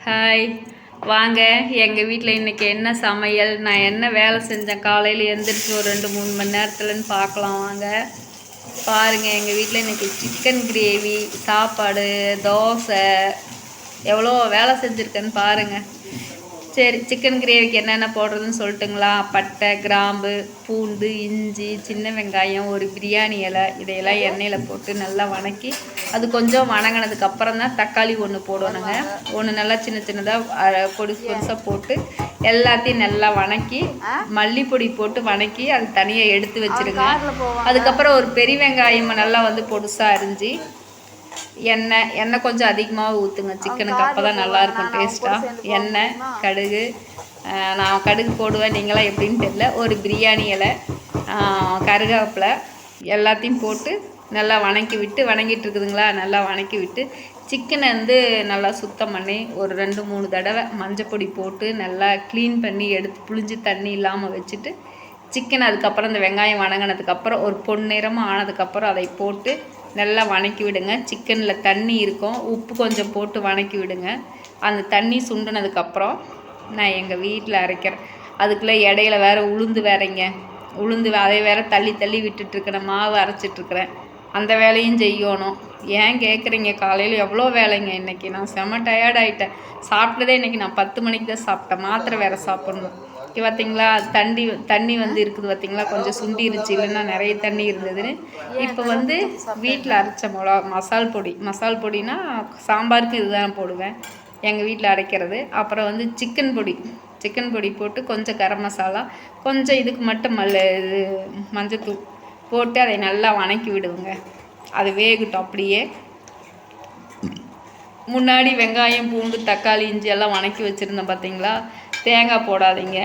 Hi, வாங்க எங்கள் வீட்டில் இன்றைக்கி என்ன சமையல், நான் என்ன வேலை செஞ்சேன் காலையில் எழுந்திரிச்சு ஒரு 2-3 மணி நேரத்துலன்னு பார்க்கலாம் வாங்க. பாருங்கள், எங்கள் வீட்டில் இன்றைக்கி சிக்கன் கிரேவி, சாப்பாடு, தோசை, எவ்வளோ வேலை செஞ்சுருக்கேன்னு பாருங்கள். சரி, சிக்கன் கிரேவிக்கு என்னென்ன போடுறதுன்னு சொல்லட்டுங்களா? பட்டை, கிராம்பு, பூண்டு, இஞ்சி, சின்ன வெங்காயம், ஒரு பிரியாணி இலை, இதையெல்லாம் எண்ணெயில் போட்டு நல்லா வணக்கி அது கொஞ்சம் வணங்கினதுக்கப்புறம் தான் தக்காளி ஒன்று போடணுங்க. ஒன்று நல்லா சின்ன சின்னதாக பொடிசாக போட்டு எல்லாத்தையும் நல்லா வணக்கி மல்லிப்பொடி போட்டு வணக்கி அது தனியாக எடுத்து வச்சுருங்க. அதுக்கப்புறம் ஒரு பெரிய வெங்காயம் நல்லா வந்து பொடிசாக அரிஞ்சு எண்ணெய் கொஞ்சம் அதிகமாக ஊற்றுங்க சிக்கனுக்கு, அப்போ தான் நல்லாயிருக்கும் டேஸ்ட்டாக. எண்ணெய், கடுகு, நான் கடுகு போடுவேன், நீங்களாம் எப்படின்னு தெரியல. ஒரு பிரியாணி இலை, கருவேப்பிலை எல்லாத்தையும் போட்டு நல்லா வணங்கிட்டு இருக்குதுங்களா, நல்லா வணக்கி விட்டு சிக்கனை வந்து நல்லா சுத்தம் பண்ணி ஒரு 2-3 தடவை மஞ்சப்பொடி போட்டு நல்லா க்ளீன் பண்ணி எடுத்து புளிஞ்சு தண்ணி இல்லாமல் வச்சுட்டு சிக்கன் அதுக்கப்புறம் இந்த வெங்காயம் வணங்கினதுக்கப்புறம் ஒரு பொன்னிறமாக ஆனதுக்கப்புறம் அதை போட்டு நல்லா வணக்கி விடுங்க. சிக்கனில் தண்ணி இருக்கும், உப்பு கொஞ்சம் போட்டு வணக்கி விடுங்க. அந்த தண்ணி சுண்டினதுக்கப்புறம் நான் எங்கள் வீட்டில் அரைக்கிறேன். அதுக்குள்ளே இடையில வேறு உளுந்து அதை வேறு தள்ளி விட்டுட்டுருக்கிறேன், மாவு அரைச்சிட்ருக்கிறேன். அந்த வேலையும் செய்யணும். ஏன் கேட்குறீங்க, காலையில் எவ்வளோ வேலைங்க. இன்றைக்கி நான் செம்ம டயர்ட் ஆகிட்டேன். சாப்பிட்டதே இன்றைக்கி நான் 10 மணிக்கு தான் சாப்பிட்டேன். மாத்திரை வேறு சாப்பிட்ணும். பார்த்தீங்களா, தண்ணி வந்து இருக்குது பார்த்தீங்களா, கொஞ்சம் சுண்டிருச்சு, இல்லைன்னா நிறைய தண்ணி இருந்ததுன்னு. இப்போ வந்து வீட்டில் அரைச்ச மசால் பொடினா சாம்பாருக்கு இதுதான் போடுவேன், எங்கள் வீட்டில் அரைக்கிறது. அப்புறம் வந்து சிக்கன் பொடி போட்டு கொஞ்சம் கரம் மசாலா, கொஞ்சம் இதுக்கு மட்டும் மஞ்சத்தூள் போட்டு அதை நல்லா வணக்கி விடுவோங்க. அது வேகட்டும். அப்படியே முன்னாடி வெங்காயம், பூண்டு, தக்காளி, இஞ்சி எல்லாம் வணக்கி வச்சுருந்தேன் பார்த்தீங்களா. தேங்காய் போடாதீங்க.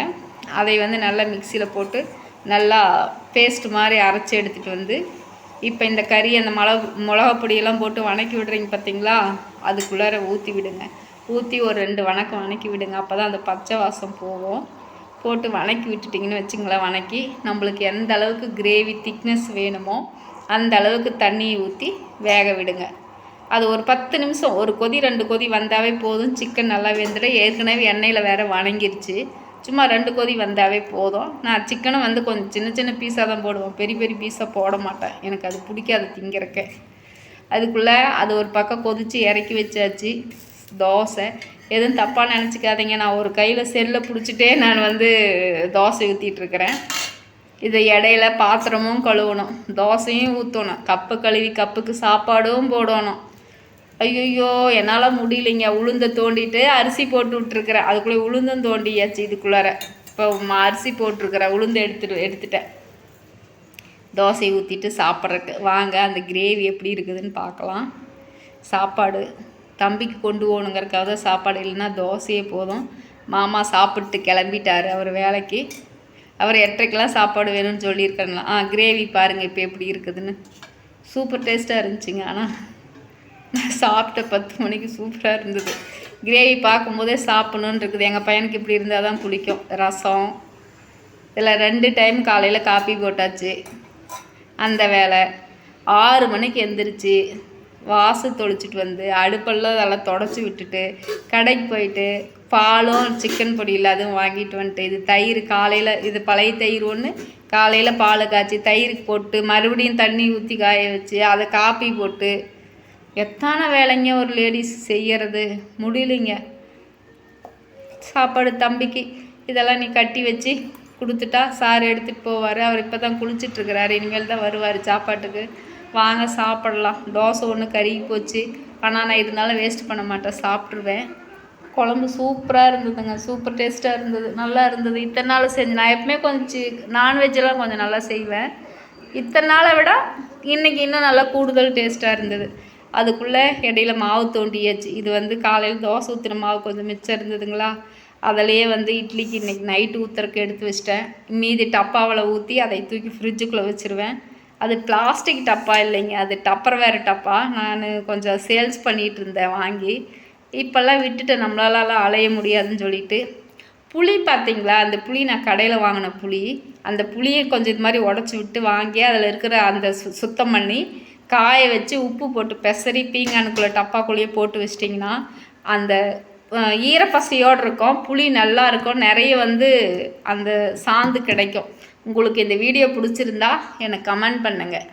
அதை வந்து நல்லா மிக்சியில் போட்டு நல்லா பேஸ்ட் மாதிரி அரைச்சி எடுத்துகிட்டு வந்து இப்போ இந்த கறி அந்த மிளகா பொடியெல்லாம் போட்டு வணக்கி விடுறீங்க பார்த்தீங்களா, அதுக்குள்ளார ஊற்றி விடுங்க. ஊற்றி ஒரு 2 வணக்கம் வணக்கி விடுங்க. அப்போ தான் அந்த பச்சை வாசம் போகும். போட்டு வணக்கி விட்டுட்டிங்கன்னு வச்சுங்களேன். வணக்கி நம்மளுக்கு எந்த அளவுக்கு கிரேவி திக்னஸ் வேணுமோ அந்த அளவுக்கு தண்ணியை ஊற்றி வேக விடுங்க. அது ஒரு 10 நிமிஷம், ஒரு கொதி 2 கொதி வந்தாவே போதும். சிக்கன் நல்லா வெந்துடும். ஏற்கனவே எண்ணெயில் வேறு வணங்கிருச்சு. சும்மா 2 கொதி வந்தாவே போதும். நான் சிக்கனை வந்து கொஞ்சம் சின்ன பீஸாக தான் போடுவேன், பெரிய பீஸாக போட மாட்டேன். எனக்கு அது பிடிக்காது திங்கிறக்க. அதுக்குள்ளே அது ஒரு பக்கம் கொதித்து இறக்கி வச்சாச்சு. தோசை எதுவும் தப்பாக நினச்சிக்காதீங்க, நான் ஒரு கையில் செல்லை பிடிச்சிட்டே நான் வந்து தோசை ஊற்றிட்டுருக்கிறேன். இதை இடையில பாத்திரமும் கழுவணும், தோசையும் ஊற்றணும், கப்பு கழுவி கப்புக்கு சாப்பாடும் போடணும். ஐயோ, என்னால் முடியலைங்க. உளுந்தை தோண்டிட்டு அரிசி போட்டு விட்டுருக்குறேன். அதுக்குள்ளே உளுந்தும் தோண்டியாச்சு. இதுக்குள்ளார இப்போ அரிசி போட்டிருக்கிறேன், உளுந்து எடுத்துட்டேன். தோசை ஊற்றிட்டு சாப்பிட்றக்கு வாங்க. அந்த கிரேவி எப்படி இருக்குதுன்னு பார்க்கலாம். சாப்பாடு தம்பிக்கு கொண்டு போகணுங்கிறக்காக தான் சாப்பாடு, இல்லைன்னா தோசையே போதும். மாமா சாப்பிட்டு கிளம்பிட்டார் அவர் வேலைக்கு. அவர் 8:30க்கெலாம் சாப்பாடு வேணும்னு சொல்லியிருக்காங்களா. கிரேவி பாருங்கள் இப்போ எப்படி இருக்குதுன்னு. சூப்பர் டேஸ்ட்டாக இருந்துச்சுங்க. ஆனால் நான் சாப்பிட்ட 10 மணிக்கு சூப்பராக இருந்தது. கிரேவி பார்க்கும்போதே சாப்பிட்ணுன்னு இருக்குது. எங்கள் பையனுக்கு இப்படி இருந்தால் தான் பிடிக்கும். ரசம் இதில் 2 டைம் காலையில் காப்பி போட்டாச்சு. அந்த வேலை 6 மணிக்கு எந்திரிச்சு வாசு தொளிச்சிட்டு வந்து அடுப்பெல்லாம் அதெல்லாம் தொடச்சி விட்டுட்டு கடைக்கு போயிட்டு பாலும் சிக்கன் பொடி இல்லாதும் வாங்கிட்டு வந்துட்டு, இது தயிர் காலையில், இது பழைய தயிர் ஒன்று, காலையில் பால் காய்ச்சி தயிருக்கு போட்டு மறுபடியும் தண்ணி ஊற்றி காய வச்சு அதை காப்பி போட்டு எத்தனை வேலைங்க ஒரு லேடிஸ் செய்கிறது, முடியலைங்க. சாப்பாடு தம்பிக்கு இதெல்லாம் நீ கட்டி வச்சு கொடுத்துட்டா சார் எடுத்துகிட்டு போவார். அவர் இப்போ தான் குளிச்சிட்ருக்கிறாரு, இனிமேல் தான் வருவார் சாப்பாட்டுக்கு. வாங்க சாப்பிடலாம். தோசை ஒன்று கருகி போச்சு, ஆனால் நான் இதனால வேஸ்ட் பண்ண மாட்டேன், சாப்பிட்ருவேன். குழம்பு சூப்பராக இருந்ததுங்க, சூப்பர் டேஸ்ட்டாக இருந்தது, நல்லா இருந்தது. இத்தனை நாள் நான் எப்பவுமே கொஞ்சம் நான்வெஜ்ஜெல்லாம் கொஞ்சம் நல்லா செய்வேன். இத்தனை நாளை விட இன்றைக்கி இன்னும் நல்லா கூடுதல் டேஸ்ட்டாக இருந்தது. அதுக்குள்ளே இடையில மாவு தோண்டியாச்சு. இது வந்து காலையில் தோசை ஊற்றின மாவு கொஞ்சம் மிச்சம் இருந்ததுங்களா, அதிலையே வந்து இட்லிக்கு இன்றைக்கி நைட்டு ஊற்றுறக்கு எடுத்து வச்சிட்டேன். மீதி டப்பாவில் ஊற்றி அதை தூக்கி ஃப்ரிட்ஜுக்குள்ளே வச்சுருவேன். அது பிளாஸ்டிக் டப்பா இல்லைங்க, அது டப்பர்வேர் டப்பா. நான் கொஞ்சம் சேல்ஸ் பண்ணிகிட்டு இருந்தேன் வாங்கி. இப்போல்லாம் விட்டுட்டு நம்மளால அலைய முடியாதுன்னு சொல்லிட்டு. புளி பார்த்திங்களா, அந்த புளி நான் கடையில் வாங்கின புளி. அந்த புளியை கொஞ்சம் இது மாதிரி உடச்சி விட்டு வாங்கி அதில் இருக்கிற அந்த சுத்தம் பண்ணி காய வச்சு உப்பு போட்டு பெசரி பீங்கானுக்குள்ளே டப்பாக்குள்ளேயே போட்டு வச்சிட்டிங்கன்னா அந்த ஈரப்பசையோடு இருக்கும், புளி நல்லா இருக்கும், நிறைய வந்து அந்த சாந்து கிடைக்கும். உங்களுக்கு இந்த வீடியோ பிடிச்சிருந்தா எனக்கு கமெண்ட் பண்ணுங்கள்.